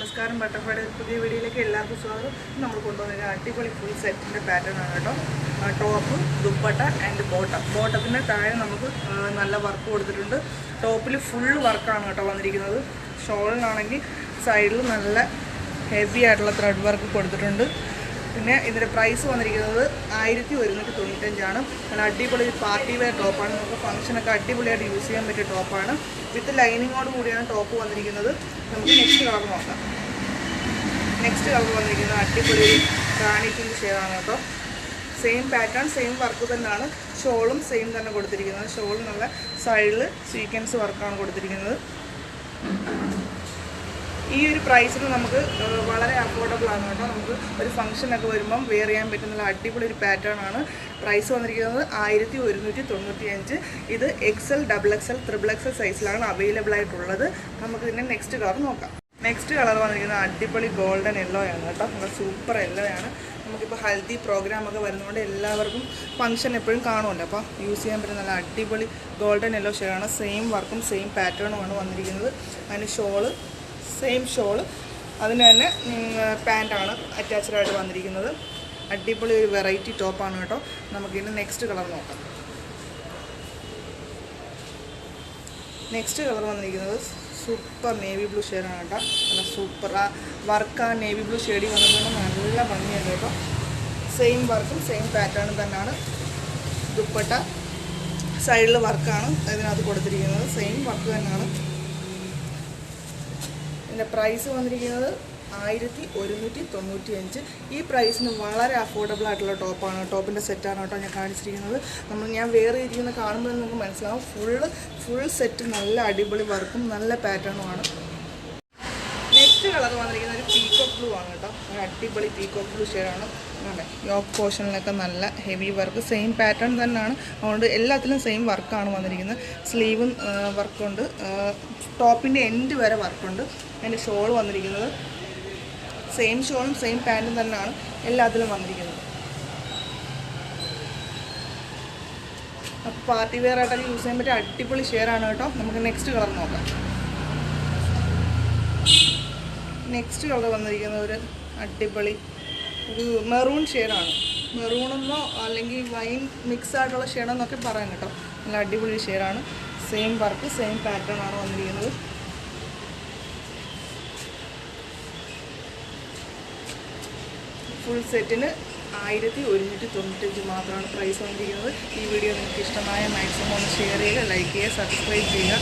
നമസ്കാരം. ബട്ടർഫ്ലൈയുടെ പുതിയ വീഡിയോയിലേക്ക് എല്ലാവർക്കും സ്വാഗതം. നമ്മൾ കൊണ്ടുവന്നിരിക്കുന്ന അടിപൊളി ഫുൾ സെറ്റിൻ്റെ പാറ്റേൺ ആണ് കേട്ടോ. ടോപ്പ്, ദുപ്പട്ട ആൻഡ് ബോട്ടത്തിൻ്റെ താഴെ നമുക്ക് നല്ല വർക്ക് കൊടുത്തിട്ടുണ്ട്. ടോപ്പിൽ ഫുൾ വർക്കാണ് കേട്ടോ വന്നിരിക്കുന്നത്. ഷോളിനാണെങ്കിൽ സൈഡിൽ നല്ല ഹെവി ആയിട്ടുള്ള ത്രെഡ് വർക്ക് കൊടുത്തിട്ടുണ്ട്. പിന്നെ ഇതിൻ്റെ പ്രൈസ് വന്നിരിക്കുന്നത് 1195 നല്ല അടിപൊളി പാർട്ടി വെയർ ടോപ്പാണ്. നമുക്ക് ഫംഗ്ഷനൊക്കെ അടിപൊളിയായിട്ട് യൂസ് ചെയ്യാൻ പറ്റിയ ടോപ്പാണ്. വിത്ത് ലൈനിങ്ങോട് കൂടിയാണ് ടോപ്പ് വന്നിരിക്കുന്നത്. നമുക്ക് നെക്സ്റ്റ് കളർ നോക്കാം. നെക്സ്റ്റ് കളർ വന്നിരിക്കുന്നത് അടിപൊളി റാണി പിങ്ക് ഷെയ്ഡാണ് കേട്ടോ. സെയിം പാറ്റേൺ, സെയിം വർക്ക് തന്നെയാണ്. ഷോളും സെയിം തന്നെ കൊടുത്തിരിക്കുന്നത്. ഷോൾ നല്ല സൈഡിൽ സീക്വൻസ് വർക്കാണ് കൊടുത്തിരിക്കുന്നത്. ഈ ഒരു പ്രൈസിന് നമുക്ക് വളരെ അഫോർഡബിൾ ആണ് കേട്ടോ. നമുക്ക് ഒരു ഫംഗ്ഷനൊക്കെ വരുമ്പം വെയർ ചെയ്യാൻ പറ്റുന്ന അടിപൊളി ഒരു പാറ്റേൺ ആണ്. പ്രൈസ് വന്നിരിക്കുന്നത് 1195. ഇത് XL, XXL, XXL സൈസിലാണ് അവൈലബിൾ ആയിട്ടുള്ളത്. നമുക്ക് ഇതിൻ്റെ നെക്സ്റ്റ് കളർ നോക്കാം. നെക്സ്റ്റ് കളർ വന്നിരിക്കുന്നത് അടിപൊളി ഗോൾഡൻ യെല്ലോ ആണ് കേട്ടോ. നല്ല സൂപ്പർ യെല്ലോ ആണ്. നമുക്കിപ്പോൾ ഹൽദി പ്രോഗ്രാമൊക്കെ വരുന്നതുകൊണ്ട് എല്ലാവർക്കും ഫംഗ്ഷൻ എപ്പോഴും കാണുമല്ലോ. അപ്പോൾ യൂസ് ചെയ്യാൻ പറ്റുന്ന നല്ല അടിപൊളി ഗോൾഡൻ യെല്ലോ ഷെയ്ഡാണ്. സെയിം വർക്കും സെയിം പാറ്റേണുമാണ് വന്നിരിക്കുന്നത്. അതിന് ഷോള് സെയിം ഷോള്, അതിന് തന്നെ പാൻറ്റാണ് അറ്റാച്ച്ഡായിട്ട് വന്നിരിക്കുന്നത്. അടിപൊളി ഒരു വെറൈറ്റി ടോപ്പാണ് കേട്ടോ. നമുക്കിതിൻ്റെ നെക്സ്റ്റ് കളർ നോക്കാം. നെക്സ്റ്റ് കളർ വന്നിരിക്കുന്നത് സൂപ്പർ നേവി ബ്ലൂ ഷെയ്ഡാണ് കേട്ടോ. നല്ല സൂപ്പർ ആ വർക്ക്, ആ നേവി ബ്ലൂ ഷെയ്ഡിൽ വന്നിട്ടുണ്ട്. നല്ല ഭംഗിയാണ് കേട്ടോ. സെയിം വർക്കും സെയിം പാറ്റേണും തന്നെയാണ്. ദുപ്പട്ട സൈഡിൽ വർക്കാണ് ഇതിനകത്ത് കൊടുത്തിരിക്കുന്നത്. സെയിം വർക്ക് തന്നെയാണ്. ഇതിൻ്റെ പ്രൈസ് വന്നിരിക്കുന്നത് 1195. ഈ പ്രൈസിന് വളരെ അഫോർഡബിൾ ആയിട്ടുള്ള ടോപ്പാണ്. ടോപ്പിൻ്റെ സെറ്റാണ് കേട്ടോ ഞാൻ കാണിച്ചിരിക്കുന്നത്. ഞാൻ വേറെ ഇരിക്കുന്ന കാണുമ്പോൾ നമുക്ക് മനസ്സിലാവും. ഫുൾ സെറ്റ് നല്ല അടിപൊളി വർക്കും നല്ല പാറ്റേണുമാണ്. നെക്സ്റ്റ് കളർ വന്നിരിക്കുന്നത് ഒരു പീകോക്ക് ബ്ലൂ ആണ് കേട്ടോ. ഒരു അടിപൊളി പീകോക്ക് ബ്ലൂ ഷെയ്ഡാണ്. യോക്ക് പോർഷനിലൊക്കെ നല്ല ഹെവി വർക്ക്, സെയിം പാറ്റേൺ തന്നെയാണ്. അതുകൊണ്ട് എല്ലാത്തിലും സെയിം വർക്കാണ് വന്നിരിക്കുന്നത്. സ്ലീവും വർക്കുണ്ട്, ടോപ്പിൻ്റെ എൻഡ് വരെ വർക്കുണ്ട്. അതിൻ്റെ ഷോൾ വന്നിരിക്കുന്നത് സെയിം ഷോളും സെയിം പാൻറ്റും തന്നെയാണ് എല്ലാത്തിലും വന്നിരിക്കുന്നത്. അപ്പോൾ പാർട്ടി വെയർ ആയിട്ടൊക്കെ യൂസ് ചെയ്യാൻ പറ്റിയ അടിപൊളി ഷെയ്ഡാണ് കേട്ടോ. നമുക്ക് നെക്സ്റ്റ് കളർ നോക്കാം. നെക്സ്റ്റ് കളർ വന്നിരിക്കുന്നത് ഒരു അടിപൊളി ഒരു മെറൂൺ ഷെയ്ഡാണ്. മെറൂണെന്നോ അല്ലെങ്കിൽ വൈൻ മിക്സ് ആയിട്ടുള്ള ഷെയ്ഡെന്നൊക്കെ പറയാം കേട്ടോ. നല്ല അടിപൊളി ഷെയ്ഡാണ്. സെയിം വർക്ക് സെയിം പാറ്റേൺ ആണ് വന്നിരിക്കുന്നത്. ഫുൾ സെറ്റിന് 1195 മാത്രമാണ് പ്രൈസ് വന്നിരിക്കുന്നത്. ഈ വീഡിയോ നിങ്ങൾക്ക് ഇഷ്ടമായ മാക്സിമം ഒന്ന് ഷെയർ ചെയ്യുക, ലൈക്ക് ചെയ്യുക, സബ്സ്ക്രൈബ് ചെയ്യുക.